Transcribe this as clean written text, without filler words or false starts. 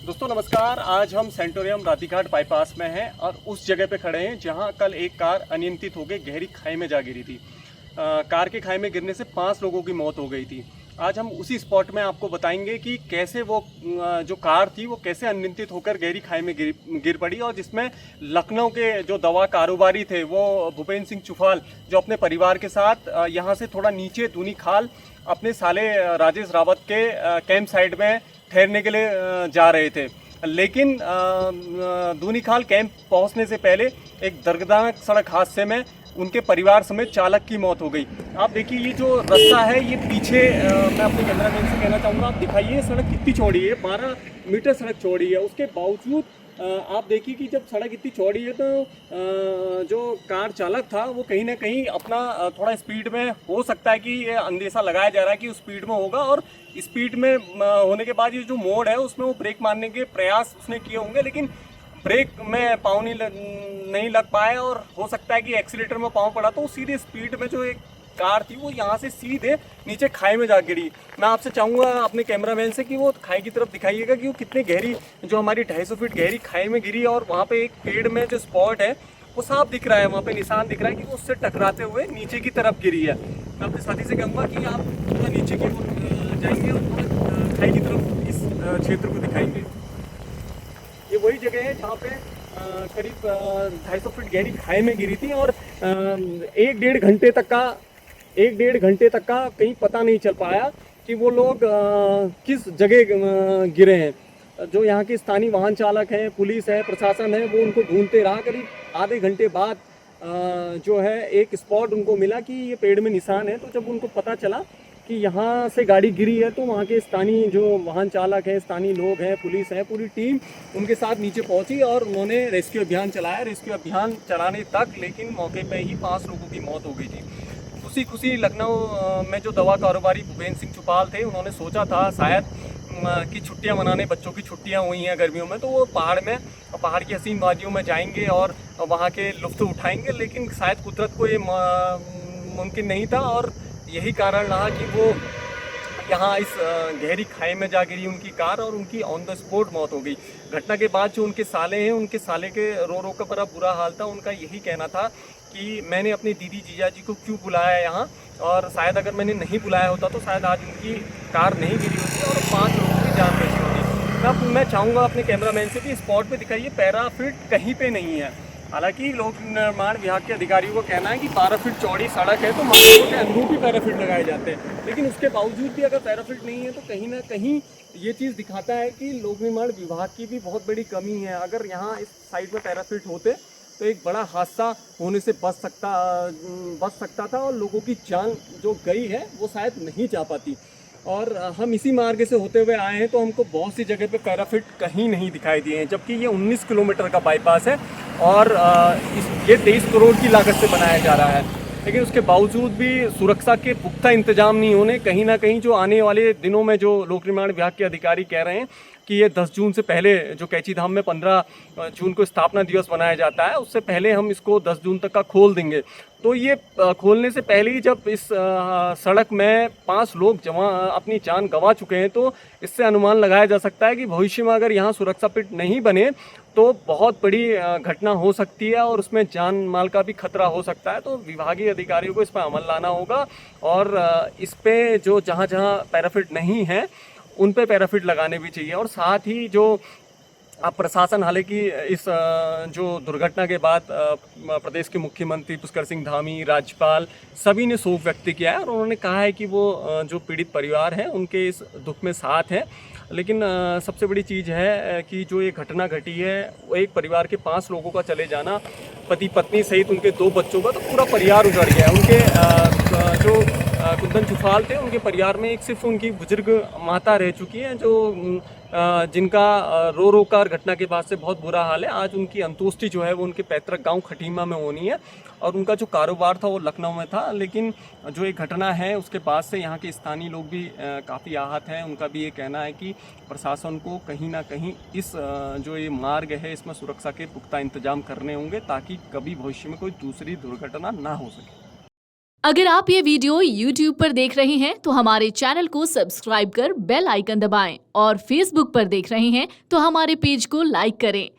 दोस्तों नमस्कार। आज हम सेंटोरियम रातीघाट बाईपास में हैं और उस जगह पे खड़े हैं जहां कल एक कार अनियंत्रित होकर गहरी खाई में जा गिरी थी। कार के खाई में गिरने से 5 लोगों की मौत हो गई थी। आज हम उसी स्पॉट में आपको बताएंगे कि कैसे वो जो कार थी वो कैसे अनियंत्रित होकर गहरी खाई में गिर पड़ी, और जिसमें लखनऊ के जो दवा कारोबारी थे वो भूपेंद्र सिंह चुफाल, जो अपने परिवार के साथ यहाँ से थोड़ा नीचे दूनी खाल अपने साले राजेश रावत के कैंप साइड में ठहरने के लिए जा रहे थे। लेकिन दूनी खाल कैंप पहुंचने से पहले एक दर्दनाक सड़क हादसे में उनके परिवार समेत चालक की मौत हो गई। आप देखिए ये जो रास्ता है ये पीछे, मैं अपने कैमरामैन से कहना चाहूँगा, आप दिखाइए सड़क कितनी चौड़ी है। 12 मीटर सड़क चौड़ी है। उसके बावजूद आप देखिए कि जब सड़क इतनी चौड़ी है तो जो कार चालक था वो कहीं ना कहीं अपना थोड़ा स्पीड में, हो सकता है कि ये अंदेशा लगाया जा रहा है कि उस स्पीड में होगा, और स्पीड में होने के बाद ये जो मोड़ है उसमें वो ब्रेक मारने के प्रयास उसने किए होंगे, लेकिन ब्रेक में पाँव नहीं लग पाए, और हो सकता है कि एक्सीलेटर में पाँव पड़ा तो सीधे स्पीड में जो एक कार थी वो यहाँ से सीधे नीचे खाई में जा गिरी। मैं आपसे चाहूँगा अपने कैमरामैन से कि वो खाई की तरफ दिखाइएगा कि वो कितनी गहरी, जो हमारी 250 फीट गहरी खाई में गिरी, और वहाँ पे एक पेड़ में जो स्पॉट है वो साफ दिख रहा है, वहाँ पे निशान दिख रहा है कि वो उससे टकराते हुए नीचे की तरफ गिरी है। मैं अपने साथी से कहूँगा कि आप थोड़ा नीचे की ओर जाएंगे और थोड़ा खाई की तरफ इस क्षेत्र को दिखाएंगे। ये वही जगह है जहाँ पे करीब 250 फीट गहरी खाई में गिरी थी, और 1-1.5 घंटे तक का कहीं पता नहीं चल पाया कि वो लोग किस जगह गिरे हैं। जो यहाँ के स्थानीय वाहन चालक हैं, पुलिस है, प्रशासन है, वो उनको ढूंढते रहा। करीब आधे घंटे बाद जो है एक स्पॉट उनको मिला कि ये पेड़ में निशान है। तो जब उनको पता चला कि यहाँ से गाड़ी गिरी है तो वहाँ के स्थानीय जो वाहन चालक हैं, स्थानीय लोग हैं, पुलिस है, पूरी टीम उनके साथ नीचे पहुँची और उन्होंने रेस्क्यू अभियान चलाया। रेस्क्यू अभियान चलाने तक लेकिन मौके पर ही 5 लोगों की मौत हो गई थी। खुशी लखनऊ में जो दवा कारोबारी भूपेंद्र सिंह चुफाल थे, उन्होंने सोचा था शायद कि छुट्टियां मनाने, बच्चों की छुट्टियां हुई हैं गर्मियों में, तो वो पहाड़ की हसीन वादियों में जाएंगे और वहाँ के लुत्फ़ उठाएंगे, लेकिन शायद कुदरत को ये मुमकिन नहीं था, और यही कारण रहा कि वो यहाँ इस गहरी खाई में जा गिरी उनकी कार, और उनकी ऑन द स्पॉट मौत हो गई। घटना के बाद जो उनके साले हैं, उनके साले के रो कर बड़ा बुरा हाल था। उनका यही कहना था कि मैंने अपनी दीदी जीजा जी को क्यों बुलाया यहाँ, और शायद अगर मैंने नहीं बुलाया होता तो शायद आज उनकी कार नहीं गिरी होती और 5 लोगों की जान बची होती। मैं चाहूँगा अपने कैमरामैन से कि स्पॉट पे दिखाइए, पैराफिट कहीं पे नहीं है। हालांकि लोक निर्माण विभाग के अधिकारियों को कहना है कि 12 फीट चौड़ी सड़क है तो मंदिरों के अनुरूप ही पैराफिट लगाए जाते हैं, लेकिन उसके बावजूद भी अगर पैराफिट नहीं है तो कहीं ना कहीं ये चीज़ दिखाता है कि लोक निर्माण विभाग की भी बहुत बड़ी कमी है। अगर यहाँ इस साइड में पैराफिट होते तो एक बड़ा हादसा होने से बच सकता था, और लोगों की जान जो गई है वो शायद नहीं जा पाती। और हम इसी मार्ग से होते हुए आए हैं तो हमको बहुत सी जगह पे पैराफिट कहीं नहीं दिखाई दिए हैं, जबकि ये 19 किलोमीटर का बाईपास है और ये 23 करोड़ की लागत से बनाया जा रहा है। लेकिन उसके बावजूद भी सुरक्षा के पुख्ता इंतजाम नहीं होने, कहीं ना कहीं जो आने वाले दिनों में जो लोक निर्माण विभाग के अधिकारी कह रहे हैं कि ये 10 जून से पहले, जो कैची धाम में 15 जून को स्थापना दिवस मनाया जाता है, उससे पहले हम इसको 10 जून तक का खोल देंगे। तो ये खोलने से पहले ही जब इस सड़क में 5 लोग अपनी जान गंवा चुके हैं, तो इससे अनुमान लगाया जा सकता है कि भविष्य में अगर यहाँ सुरक्षा पिट नहीं बने तो बहुत बड़ी घटना हो सकती है, और उसमें जान माल का भी खतरा हो सकता है। तो विभागीय अधिकारियों को इस पर अमल लाना होगा, और इस पे जो जहाँ पैराफिट नहीं है उन पे पैराफिट लगाने भी चाहिए। और साथ ही जो अब प्रशासन, हालांकि इस जो दुर्घटना के बाद प्रदेश के मुख्यमंत्री पुष्कर सिंह धामी, राज्यपाल, सभी ने शोक व्यक्त किया है, और उन्होंने कहा है कि वो जो पीड़ित परिवार हैं उनके इस दुख में साथ हैं। लेकिन सबसे बड़ी चीज़ है कि जो ये घटना घटी है वो एक परिवार के 5 लोगों का चले जाना, पति पत्नी सहित उनके 2 बच्चों का, तो पूरा परिवार उजड़ गया है। उनके जो कुंदन चुफाल थे, उनके परिवार में एक सिर्फ उनकी बुजुर्ग माता रह चुकी हैं, जो जिनका रो कर घटना के बाद से बहुत बुरा हाल है। आज उनकी अंत्येष्टि जो है वो उनके पैतृक गांव खटीमा में होनी है, और उनका जो कारोबार था वो लखनऊ में था। लेकिन जो एक घटना है उसके बाद से यहाँ के स्थानीय लोग भी काफ़ी आहत हैं। उनका भी ये कहना है कि प्रशासन को कहीं ना कहीं इस जो ये मार्ग है इसमें सुरक्षा के पुख्ता इंतजाम करने होंगे, ताकि कभी भविष्य में कोई दूसरी दुर्घटना ना हो सके। अगर आप ये वीडियो YouTube पर देख रहे हैं तो हमारे चैनल को सब्सक्राइब कर बेल आइकन दबाएं और Facebook पर देख रहे हैं तो हमारे पेज को लाइक करें।